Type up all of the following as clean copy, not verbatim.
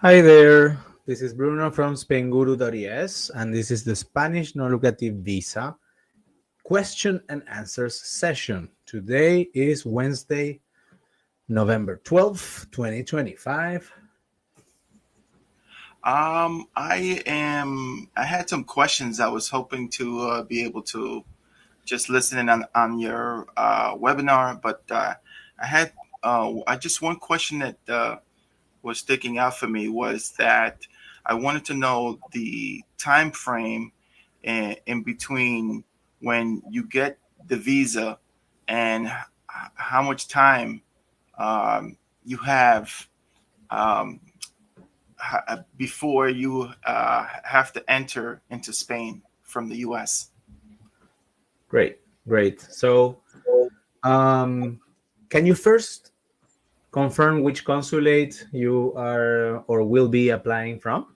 Hi there, this is Bruno from Spainguru.es, and this is the Spanish Non-Lucrative Visa question and answers session. Today is Wednesday, November 12th, 2025. I had some questions I was hoping to be able to just listen in on your webinar, but I had I just one question that was sticking out for me was that I wanted to know the time frame in between when you get the visa and how much time you have um, before you have to enter into Spain from the U.S. Great. So, can you first confirm which consulate you are or will be applying from?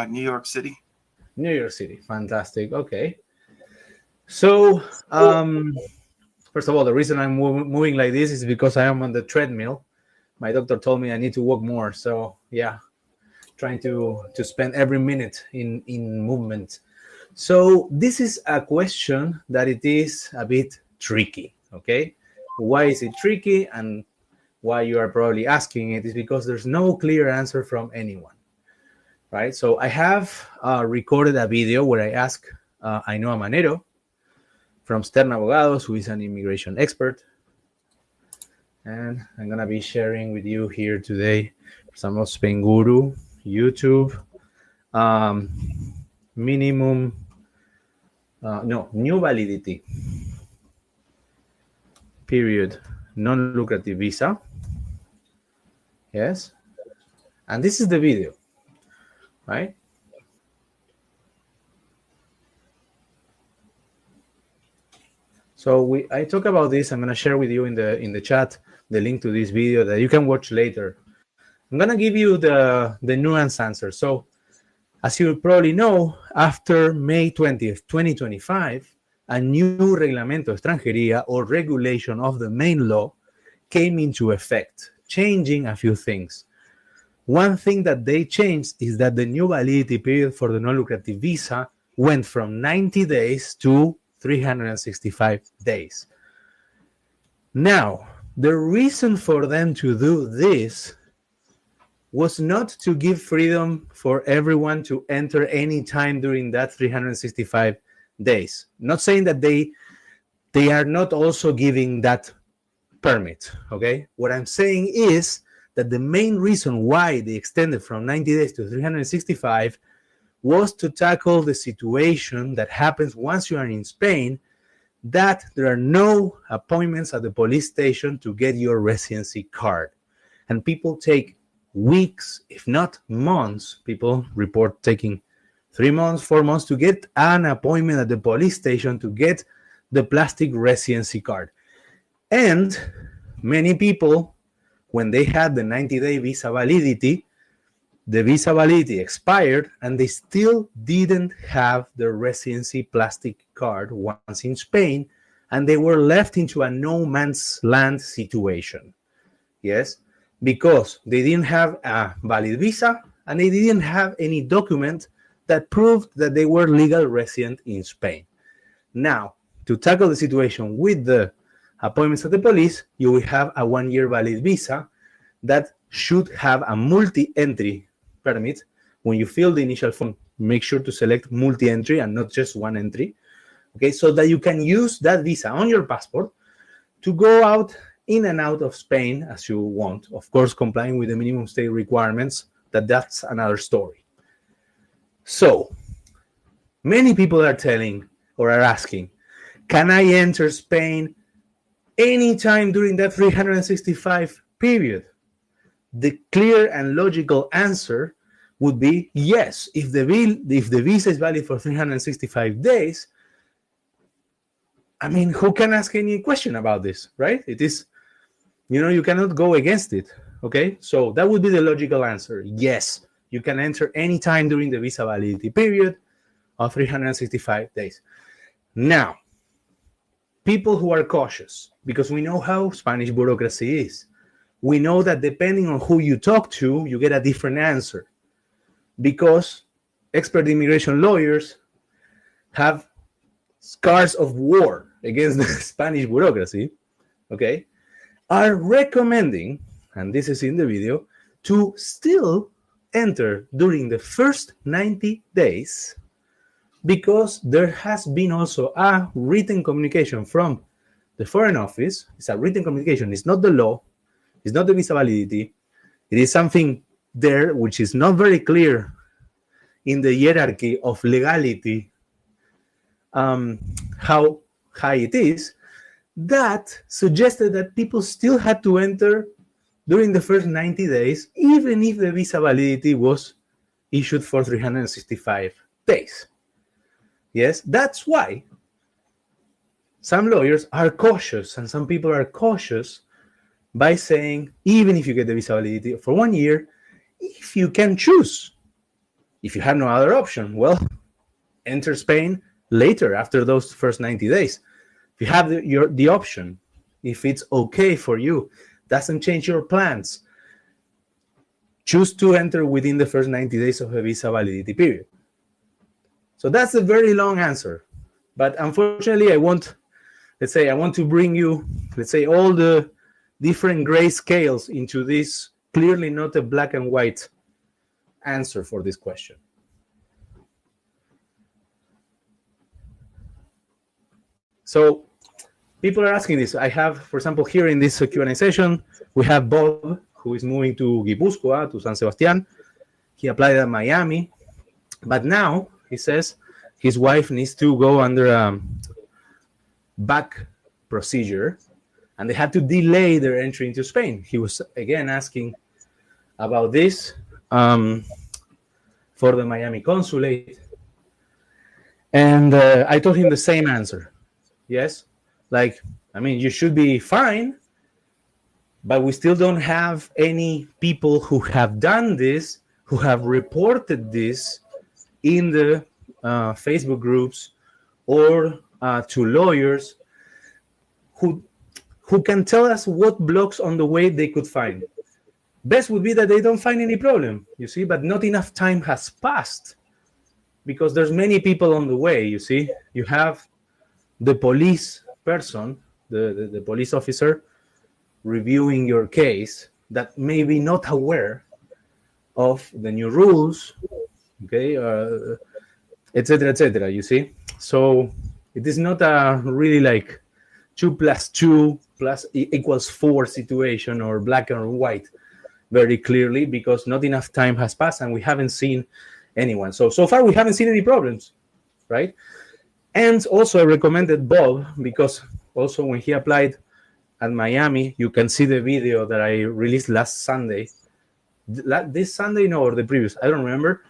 New York City. New York City. Fantastic. Okay. So, first of all, the reason I'm moving like this is because I am on the treadmill. My doctor told me I need to walk more. So, yeah, trying to spend every minute in movement. So this is a question that it is a bit tricky. Okay, why is it tricky, and why you are probably asking it is because there's no clear answer from anyone, right? So I have recorded a video where I ask Ainhoa Manero from Stern Abogados, who is an immigration expert, and I'm gonna be sharing with you here today some of Spainguru YouTube minimum new validity period non-lucrative visa. Yes, and this is the video, right? So I talk about this. I'm going to share with you in the chat the link to this video that you can watch later. I'm going to give you the nuanced answer. So as you probably know, after May 20th, 2025, a new Reglamento de Extranjería or regulation of the main law came into effect, changing a few things. One thing that they changed is that the new validity period for the non-lucrative visa went from 90 days to 365 days. Now, the reason for them to do this was not to give freedom for everyone to enter any time during that 365 days. Not saying that they are not also giving that permit, okay? What I'm saying is that the main reason why they extended from 90 days to 365 was to tackle the situation that happens once you are in Spain, that there are no appointments at the police station to get your residency card. And people take weeks, if not months. People report taking 3 months, 4 months to get an appointment at the police station to get the plastic residency card. And many people, when they had the 90-day visa validity, the visa validity expired and they still didn't have the residency plastic card once in Spain, and they were left into a no man's land situation. Yes, because they didn't have a valid visa and they didn't have any document that proved that they were legal resident in Spain. Now, to tackle the situation with the appointments at the police, you will have a 1-year valid visa that should have a multi-entry permit. When you fill the initial form, make sure to select multi-entry and not just one entry, okay, so that you can use that visa on your passport to go out in and out of Spain as you want, of course, complying with the minimum stay requirements. That's another story. So many people are telling or are asking, can I enter Spain anytime during that 365 period? The clear and logical answer would be yes. If the visa is valid for 365 days, I mean, who can ask any question about this, right? It is, you cannot go against it, okay? So that would be the logical answer. Yes, you can enter anytime during the visa validity period of 365 days. Now, people who are cautious, because we know how Spanish bureaucracy is, we know that depending on who you talk to, you get a different answer, because expert immigration lawyers have scars of war against the Spanish bureaucracy, okay, are recommending, and this is in the video, to still enter during the first 90 days, because there has been also a written communication from the Foreign Office. It's a written communication. It's not the law. It's not the visa validity. It is something there which is not very clear in the hierarchy of legality, how high it is, that suggested that people still had to enter during the first 90 days, even if the visa validity was issued for 365 days. Yes, that's why some lawyers are cautious, and some people are cautious by saying, even if you get the visa validity for 1 year, if you can choose, if you have no other option, well, enter Spain later after those first 90 days. If you have the option, if it's okay for you, doesn't change your plans, choose to enter within the first 90 days of a visa validity period. So that's a very long answer. But unfortunately, I want to bring you, all the different gray scales into this clearly not a black and white answer for this question. So people are asking this. I have, for example, here in this Q&A session, we have Bob, who is moving to Guipúzcoa, to San Sebastián. He applied at Miami, but now he says his wife needs to go under a back procedure, and they had to delay their entry into Spain. He was, again, asking about this for the Miami consulate. And I told him the same answer. Yes, you should be fine, but we still don't have any people who have done this, who have reported this in the Facebook groups or to lawyers who can tell us what blocks on the way they could find. Best would be that they don't find any problem, you see, but not enough time has passed, because there's many people on the way, you see. You have the police person, the police officer reviewing your case that may be not aware of the new rules, okay, etc., you see. So it is not a really 2 + 2 = 4 situation, or black and white very clearly, because not enough time has passed and we haven't seen anyone. So far we haven't seen any problems, right? And also I recommended Bob, because also when he applied at Miami, you can see the video that I released last Sunday. This Sunday, no, or the previous, I don't remember.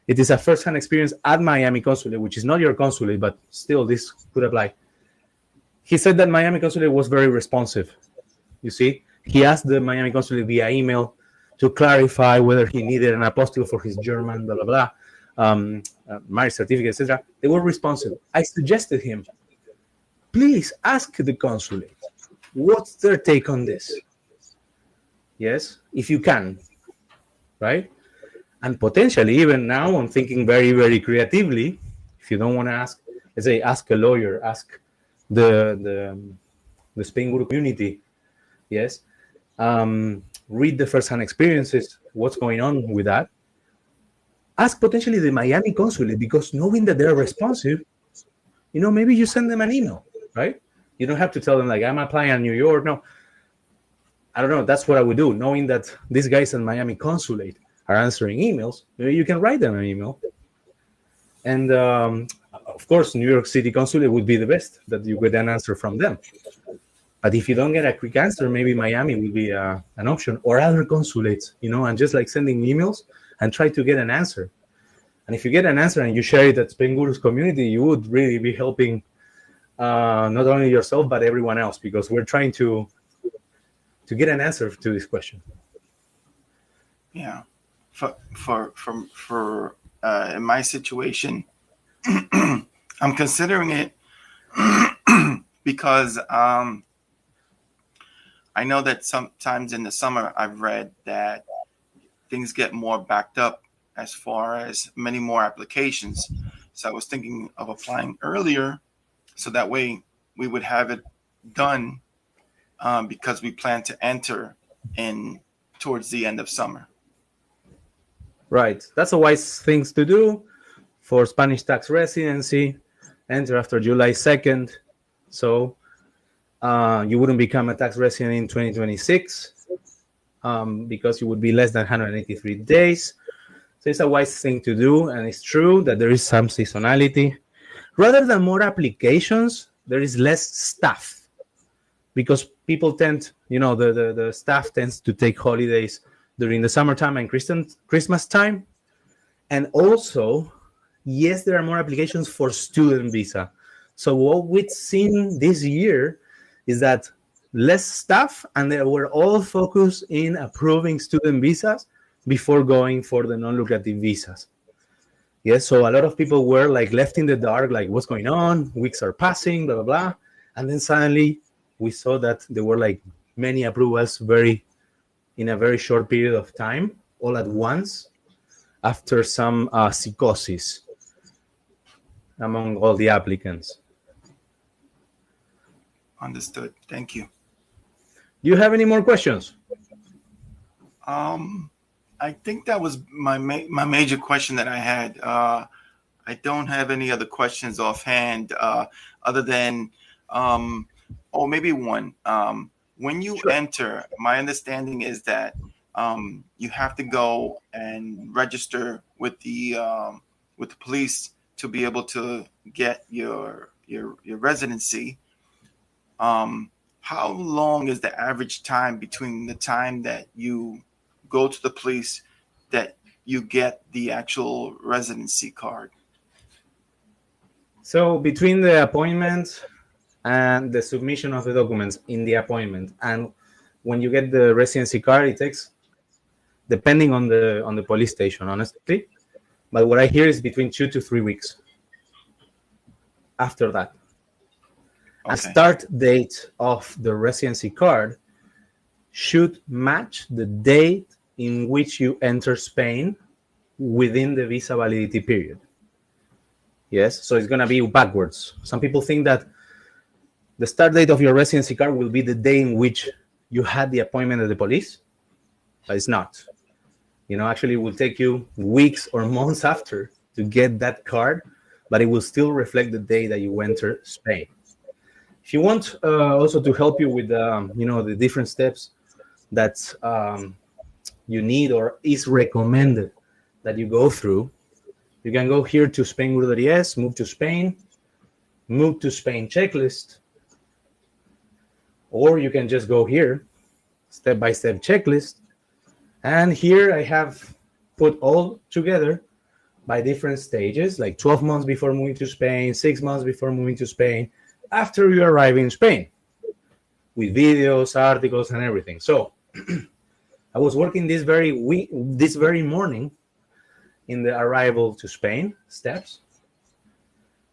It is a first-hand experience at Miami consulate, which is not your consulate, but still this could apply. He said that Miami consulate was very responsive. You see, he asked the Miami consulate via email to clarify whether he needed an apostille for his German, blah, blah, blah, marriage certificate, etc. They were responsive. I suggested him, please ask the consulate what's their take on this. Yes, if you can, right? And potentially, even now, I'm thinking very, very creatively. If you don't want to ask, let's say, ask a lawyer, ask the Spainguru community, yes, read the first-hand experiences, what's going on with that. Ask potentially the Miami consulate, because knowing that they're responsive, maybe you send them an email, right? You don't have to tell them, I'm applying in New York. No, I don't know. That's what I would do. Knowing that these guys at Miami consulate are answering emails, maybe you can write them an email. And of course, New York City consulate would be the best, that you get an answer from them. But if you don't get a quick answer, maybe Miami would be an option, or other consulates, and just sending emails and try to get an answer. And if you get an answer and you share it at Spainguru's community, you would really be helping not only yourself, but everyone else, because we're trying to get an answer to this question. Yeah. For in my situation, I'm considering it because I know that sometimes in the summer I've read that things get more backed up as far as many more applications. So I was thinking of applying earlier, so that way we would have it done because we plan to enter in towards the end of summer. Right. That's a wise thing to do for Spanish tax residency. Enter after July 2nd. So you wouldn't become a tax resident in 2026 because you would be less than 183 days. So it's a wise thing to do. And it's true that there is some seasonality. Rather than more applications, there is less staff because people tend, the staff tends to take holidays during the summertime and Christmas time. And also, yes, there are more applications for student visa. So what we've seen this year is that less staff, and they were all focused in approving student visas before going for the non-lucrative visas. Yes, so a lot of people were like left in the dark, like what's going on? Weeks are passing, blah, blah, blah. And then suddenly we saw that there were like many approvals in a very short period of time, all at once, after some psychosis among all the applicants. Understood. Thank you. Do you have any more questions? I think that was my major question that I had. I don't have any other questions offhand other than, maybe one. When you enter, my understanding is that you have to go and register with the police to be able to get your residency. How long is the average time between the time that you go to the police that you get the actual residency card? So between the appointment and the submission of the documents in the appointment and when you get the residency card, it takes, depending on the police station, honestly, but what I hear is between 2 to 3 weeks after that. Okay. A start date of the residency card should match the date in which you enter Spain within the visa validity period. Yes, so it's going to be backwards. Some people think that the start date of your residency card will be the day in which you had the appointment at the police, but it's not. Actually, it will take you weeks or months after to get that card, but it will still reflect the day that you enter Spain. If you want also to help you with the different steps that you need or is recommended that you go through, you can go here to Spainguru.es, move to Spain checklist, or you can just go here, step-by-step checklist, and here I have put all together by different stages, like 12 months before moving to Spain, 6 months before moving to Spain, after you arrive in Spain, with videos, articles, and everything. So I was working this very morning in the arrival to Spain steps.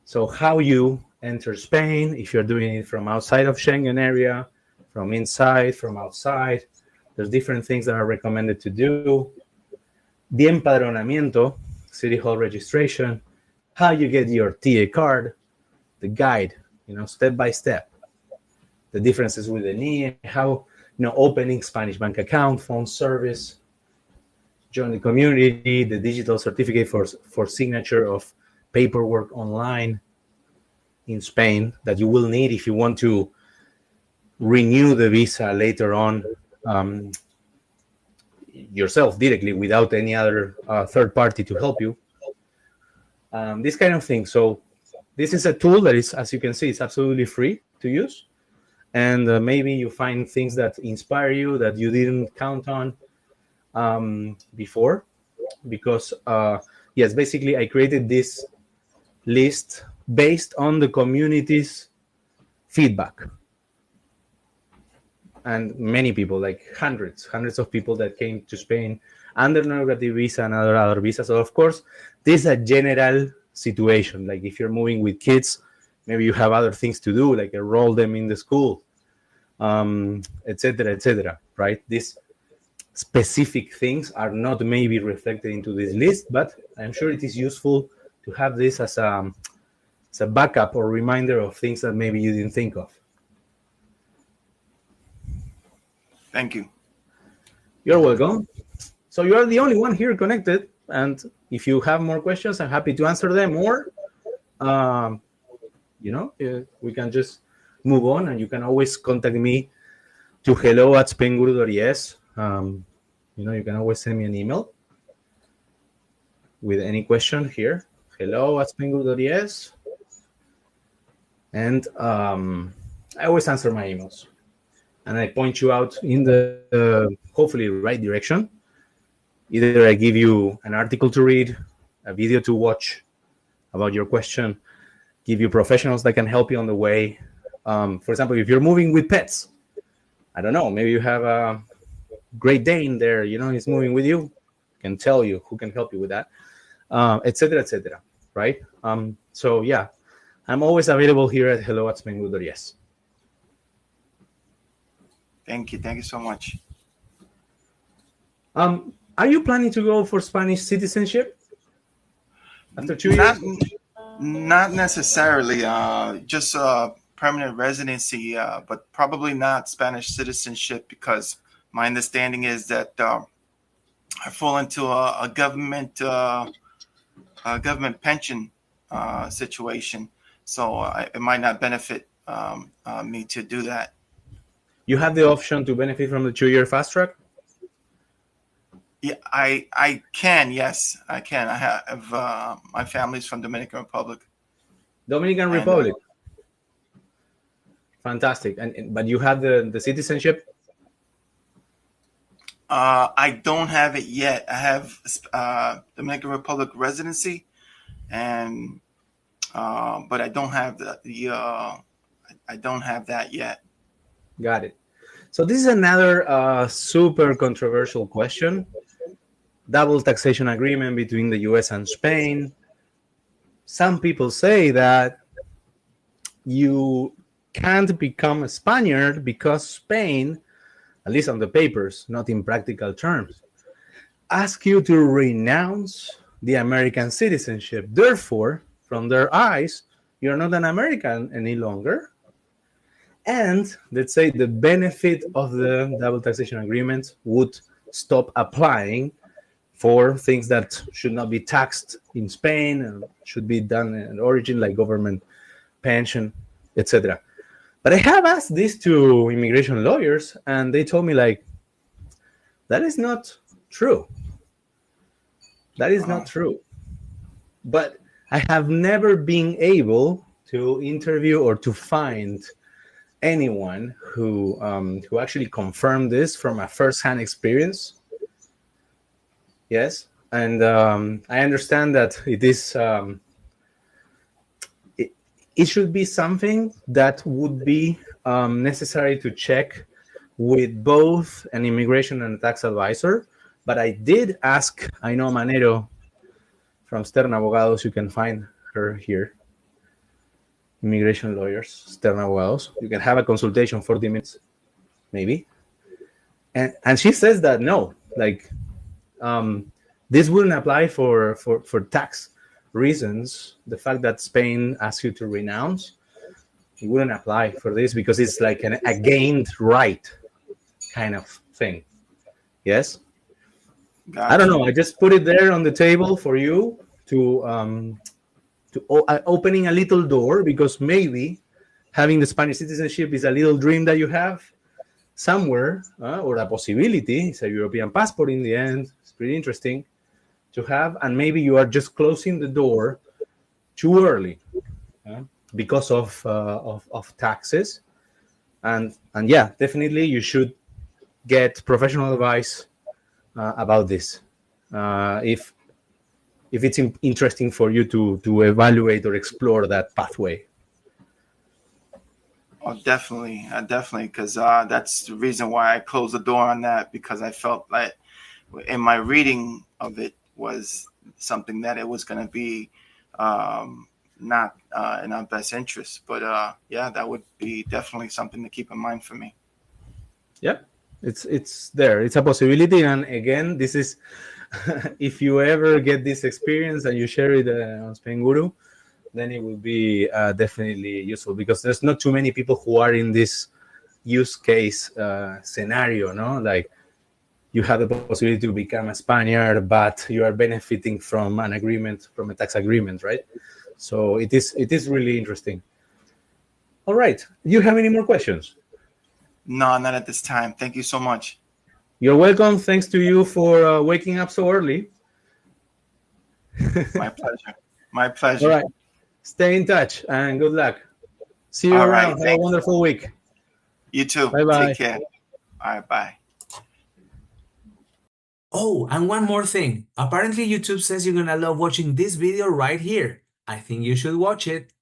So how you enter Spain, if you're doing it from outside of Schengen area, from inside, from outside, there's different things that are recommended to do. The empadronamiento, city hall registration, how you get your TA card, the guide, step by step, the differences with the NIE, how, opening Spanish bank account, phone service, join the community, the digital certificate for signature of paperwork online in Spain that you will need if you want to renew the visa later on yourself directly without any other third party to help you. This kind of thing. So this is a tool that is, as you can see, it's absolutely free to use. And maybe you find things that inspire you that you didn't count on before. Because, yes, basically I created this list based on the community's feedback. And many people, like hundreds of people that came to Spain under non-lucrative visa and other visas. So, of course, this is a general situation. Like if you're moving with kids, maybe you have other things to do, like enroll them in the school. etc., etc. Right? These specific things are not maybe reflected into this list, but I'm sure it is useful to have this as a backup or reminder of things that maybe you didn't think of. Thank you. You're welcome. So you are the only one here connected, and if you have more questions, I'm happy to answer them, or we can just move on, and you can always contact me to hello@spainguru.es. You can always send me an email with any question here, hello@spainguru.es, and I always answer my emails, and I point you out in the hopefully right direction. Either I give you an article to read, a video to watch about your question, give you professionals that can help you on the way. For example, if you're moving with pets, I don't know, maybe you have a Great Dane there, he's moving with you, can tell you who can help you with that, etc., right? So yeah, I'm always available here at hello@spainguru.es. Thank you so much. Are you planning to go for Spanish citizenship after 2 years? Not necessarily. Just permanent residency, but probably not Spanish citizenship, because my understanding is that I fall into a government pension situation, so it might not benefit me to do that. You have the option to benefit from the 2-year fast track? Yeah, I can. Yes, I can. I have my family's from Dominican Republic. Dominican Republic. Fantastic. But you have the citizenship? I don't have it yet. I have Dominican Republic residency, and but I don't have I don't have that yet. Got it. So this is another super controversial question. Double taxation agreement between the US and Spain. Some people say that you can't become a Spaniard because Spain, at least on the papers, not in practical terms, ask you to renounce the American citizenship. Therefore, from their eyes, you're not an American any longer. And let's say the benefit of the double taxation agreement would stop applying for things that should not be taxed in Spain and should be done in origin, like government pension, etc. But I have asked this to immigration lawyers, and they told me, like, that is not true. That is not true. But I have never been able to interview or to find anyone who actually confirmed this from a first-hand experience. Yes, and I understand that it is it should be something that would be necessary to check with both an immigration and a tax advisor. But I did ask Ainhoa Manero from Stern Abogados. You can find her here. Immigration lawyers, Stern Abogados. You can have a consultation, 40 minutes, maybe. And she says that no, like this wouldn't apply for tax reasons. The fact that Spain asks you to renounce, it wouldn't apply for this because it's like a gained right kind of thing. Yes? Gotcha. I don't know. I just put it there on the table for you to opening a little door, because maybe having the Spanish citizenship is a little dream that you have somewhere, or a possibility. It's a European passport in the end. It's pretty interesting to have, and maybe you are just closing the door too early because of taxes, and yeah, definitely you should get professional advice about this if it's interesting for you to evaluate or explore that pathway. Oh, definitely, because that's the reason why I closed the door on that, because I felt like in my reading of it was something that it was going to be not in our best interest. But yeah, that would be definitely something to keep in mind for me. Yeah, it's there. It's a possibility. And again, this is if you ever get this experience and you share it on Spainguru, then it will be definitely useful, because there's not too many people who are in this use case scenario, no? Like, you have the possibility to become a Spaniard, but you are benefiting from an agreement, from a tax agreement, right? So it is really interesting. All right. Do you have any more questions? No, not at this time. Thank you so much. You're welcome. Thanks to you for waking up so early. My pleasure. My All pleasure. right. Stay in touch and good luck. See you All right. around. Have a Thanks. wonderful week. You too. Bye Take bye. care. All right. Bye. Oh, and one more thing. Apparently YouTube says you're gonna love watching this video right here. I think you should watch it.